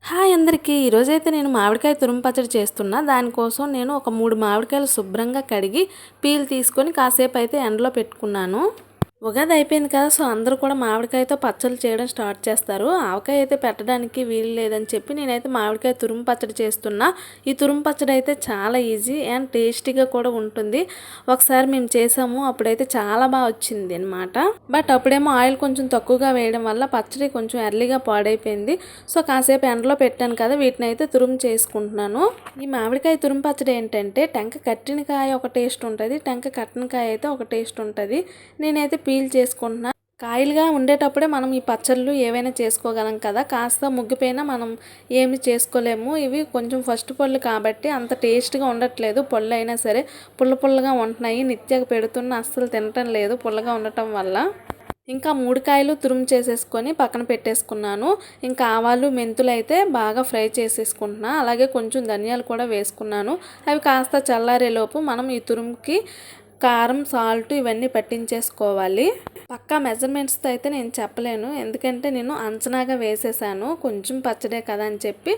Hi అందరికీ ఈరోజైతే నేను మామిడికాయ తురుము పచ్చడి చేస్తున్నా. దానికోసం నేను ఒక 3 మామిడికాయలు శుభ్రంగా కడిగి పీల్ తీసుకొని కాసేపు అయితే ఎండలో పెట్టుకున్నాను. ఉగాది అయిపోయింది కదా, సో అందరూ కూడా మామిడికాయతో పచ్చళ్ళు చేయడం స్టార్ట్ చేస్తారు. ఆవకాయ అయితే పెట్టడానికి వీలు లేదని చెప్పి నేనైతే మామిడికాయ తురుము పచ్చడి చేస్తున్నా. ఈ తురుము పచ్చడి అయితే చాలా ఈజీ అండ్ టేస్టీగా కూడా ఉంటుంది. ఒకసారి మేము చేసాము, అప్పుడైతే చాలా బాగా వచ్చింది అనమాట. బట్ అప్పుడేమో ఆయిల్ కొంచెం తక్కువగా వేయడం వల్ల పచ్చడి కొంచెం ఎర్లీగా పాడైపోయింది. సో కాసేపు ఎండలో పెట్టాను కదా, వీటిని అయితే తురుము చేసుకుంటున్నాను. ఈ మామిడికాయ తురుము పచ్చడి ఏంటంటే టెంక కట్టిన కాయ ఒక టేస్ట్ ఉంటుంది, టెంక కట్టిన కాయ అయితే ఒక టేస్ట్ ఉంటుంది. నేనైతే పీల్ చేసుకుంటున్నా. కాయలుగా ఉండేటప్పుడే మనం ఈ పచ్చళ్ళు ఏవైనా చేసుకోగలం కదా, కాస్త ముగ్గిపోయినా మనం ఏమి చేసుకోలేము. ఇవి కొంచెం ఫస్ట్ పళ్ళు కాబట్టి అంత టేస్ట్గా ఉండట్లేదు. పళ్ళు అయినా సరే పుల్ల పుల్లగా ఉంటున్నాయి. నిత్యగా పెడుతున్న అస్సలు తినటం లేదు పుల్లగా ఉండటం వల్ల. ఇంకా 3 కాయలు తురుము చేసేసుకొని పక్కన పెట్టేసుకున్నాను. ఇంకా ఆవాలు మెంతులు అయితే బాగా ఫ్రై చేసేసుకుంటున్నా. అలాగే కొంచెం ధనియాలు కూడా వేసుకున్నాను. అవి కాస్త చల్లారేలోపు మనం ఈ తురుముకి కారం, సాల్ట్ ఇవన్నీ పట్టించేసుకోవాలి. పక్కా మెజర్మెంట్స్తో అయితే నేను చెప్పలేను, ఎందుకంటే నేను అంచనాగా వేసేసాను. కొంచెం పచ్చడే కదా అని చెప్పి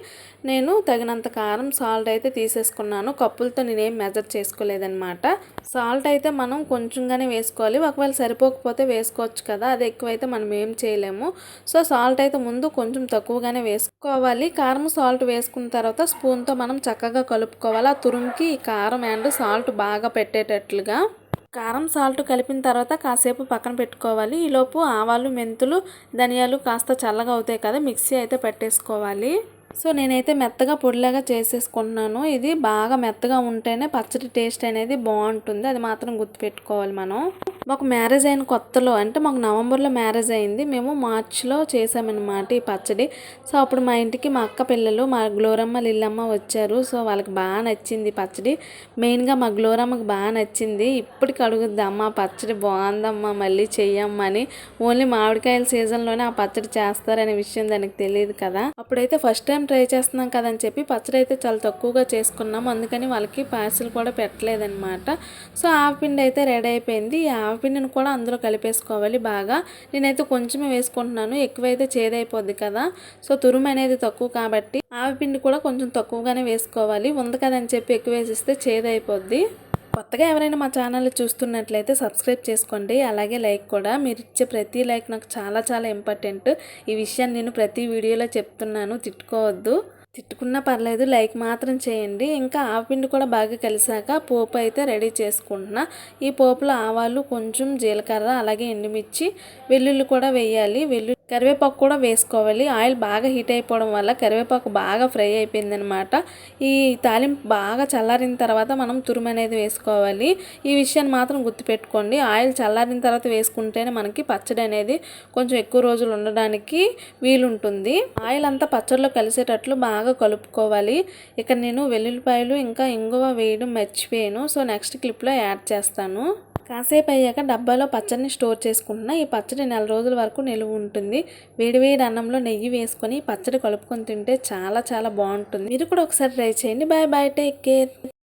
నేను తగినంత కారం, సాల్ట్ అయితే తీసేసుకున్నాను. కప్పులతో నేనేం మెజర్ చేసుకోలేదన్నమాట. సాల్ట్ అయితే మనం కొంచెంగానే వేసుకోవాలి. ఒకవేళ సరిపోకపోతే వేసుకోవచ్చు కదా, అది ఎక్కువైతే మనం ఏం చేయలేము. సో సాల్ట్ అయితే ముందు కొంచెం తక్కువగానే వేసుకోవాలి. కారం, సాల్ట్ వేసుకున్న తర్వాత స్పూన్తో మనం చక్కగా కలుపుకోవాలి. ఆ తురుముకి ఈ కారం అండ్ సాల్ట్ బాగా పెట్టేటట్లుగా. కారం, సాల్ట్ కలిపిన తర్వాత కాసేపు పక్కన పెట్టుకోవాలి. ఈలోపు ఆవాలు, మెంతులు, ధనియాలు కాస్త చల్లగా అవుతాయి కదా, మిక్సీ అయితే పెట్టేసుకోవాలి. సో నేనైతే మెత్తగా పొడిలాగా చేసేసుకుంటున్నాను. ఇది బాగా మెత్తగా ఉంటేనే పచ్చడి టేస్ట్ అనేది బాగుంటుంది, అది మాత్రం గుర్తుపెట్టుకోవాలి మనం. మాకు మ్యారేజ్ అయిన కొత్తలో, అంటే మాకు నవంబర్లో మ్యారేజ్ అయింది, మేము మార్చ్లో చేసామన్నమాట ఈ పచ్చడి. సో అప్పుడు మా ఇంటికి మా అక్క పిల్లలు, మా గ్లోరమ్మ, లిల్లమ్మ వచ్చారు. సో వాళ్ళకి బాగా నచ్చింది పచ్చడి. మెయిన్గా మా గ్లోరమ్మకి బాగా నచ్చింది. ఇప్పటికి అడుగుద్ది, అమ్మ పచ్చడి బాగుందమ్మా మళ్ళీ చెయ్యమ్మా అని. ఓన్లీ మామిడికాయల సీజన్లోనే ఆ పచ్చడి చేస్తారనే విషయం దానికి తెలియదు కదా. అప్పుడైతే ఫస్ట్ టైం ట్రై చేస్తున్నాం కదని చెప్పి పచ్చడి అయితే చాలా తక్కువగా చేసుకున్నాం. అందుకని వాళ్ళకి పార్సిల్ కూడా పెట్టలేదన్నమాట. సో ఆవపిండి అయితే రెడీ అయిపోయింది. ఈ ఆవపిండిని కూడా అందులో కలిపేసుకోవాలి బాగా. నేనైతే కొంచెమే వేసుకుంటున్నాను, ఎక్కువైతే చేదైపోద్ది కదా. సో తురుము అనేది తక్కువ కాబట్టి ఆవపిండి కూడా కొంచెం తక్కువగానే వేసుకోవాలి. ఉంది కదని చెప్పి ఎక్కువ వేసిస్తే చేదైపోద్ది. కొత్తగా ఎవరైనా మా ఛానల్ చూస్తున్నట్లయితే సబ్స్క్రైబ్ చేసుకోండి. అలాగే లైక్ కూడా, మీరు ఇచ్చే ప్రతి లైక్ నాకు చాలా చాలా ఇంపార్టెంట్. ఈ విషయాన్ని నేను ప్రతి వీడియోలో చెప్తున్నాను, తిట్టుకోవద్దు. తిట్టుకున్నా పర్లేదు, లైక్ మాత్రం చేయండి. ఇంకా ఆవపిండి కూడా బాగా కలిసాక పోపు అయితే రెడీ చేసుకుంటున్నా. ఈ పోపులో ఆవాలు, కొంచెం జీలకర్ర, అలాగే ఎండుమిర్చి, వెల్లుల్లి కూడా వేయాలి. కరివేపాకు కూడా వేసుకోవాలి. ఆయిల్ బాగా హీట్ అయిపోవడం వల్ల కరివేపాకు బాగా ఫ్రై అయిపోయిందనమాట. ఈ తాలింపు బాగా చల్లారిన తర్వాత మనం తురుము అనేది వేసుకోవాలి. ఈ విషయాన్ని మాత్రం గుర్తుపెట్టుకోండి. ఆయిల్ చల్లారిన తర్వాత వేసుకుంటేనే మనకి పచ్చడి అనేది కొంచెం ఎక్కువ రోజులు ఉండడానికి వీలుంటుంది. ఆయిల్ అంతా పచ్చడిలో కలిసేటట్లు బాగా కలుపుకోవాలి. ఇక్కడ నేను వెల్లుల్లిపాయలు ఇంకా ఇంగువ వేయడం మర్చిపోయాను. సో నెక్స్ట్ క్లిప్లో యాడ్ చేస్తాను. కాసేపు అయ్యాక డబ్బాలో పచ్చడిని స్టోర్ చేసుకుంటున్నా. ఈ పచ్చడి 4 రోజుల వరకు నిలువ ఉంటుంది. వేడివేడి అన్నంలో నెయ్యి వేసుకొని పచ్చడి కలుపుకొని తింటే చాలా చాలా బాగుంటుంది. మీరు కూడా ఒకసారి ట్రై చేయండి. Bye bye, take care.